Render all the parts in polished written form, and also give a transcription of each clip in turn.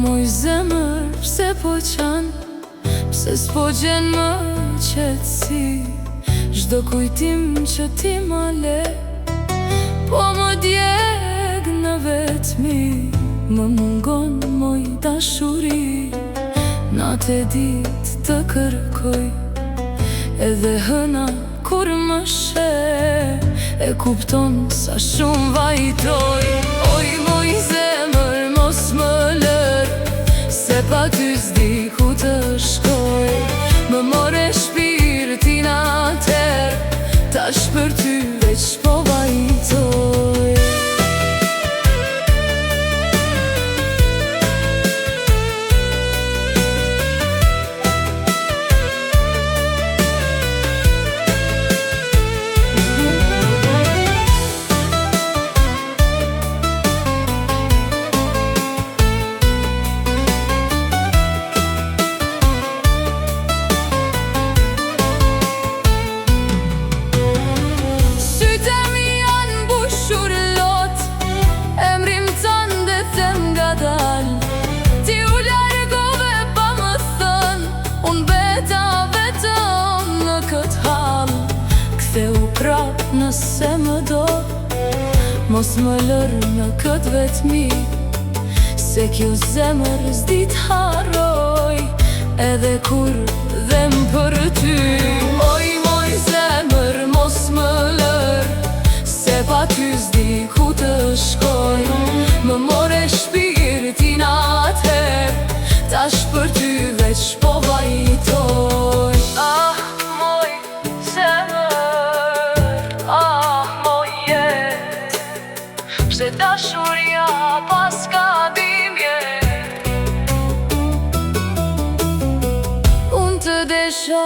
moj zemër, pse po qanë, pse s'po gjenë më qetësi. Çdo kujtim që ti ma le, po më djeg në vetmi. Më mungon moj dashuri, natë e ditë të kërkoj, edhe hëna kur më she, e kupton sa shumë vajtoj. Oj moj zemër, mos më lër, se pa ty s'di ku të shkoj. Më more shpirtin atër, tash për ty veç po vajtoj. Nëse më do, mos më lër në këtë vetmi, se kjo zemër s'di t'harroj, edhe kur dhem për ty. Oj moj zemër, mos më lër, se pa ty s'di ku të shkoj. Më more shpirtin atër, tash për ty veç po vajtoj. Ah, moj zemër, ah, moj jet, pse dashuria pas ka dimje. Unë të desha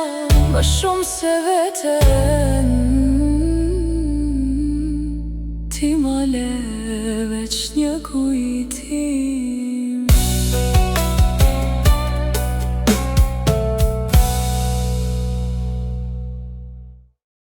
më shumë se veten, ti ma le veç një kujtim.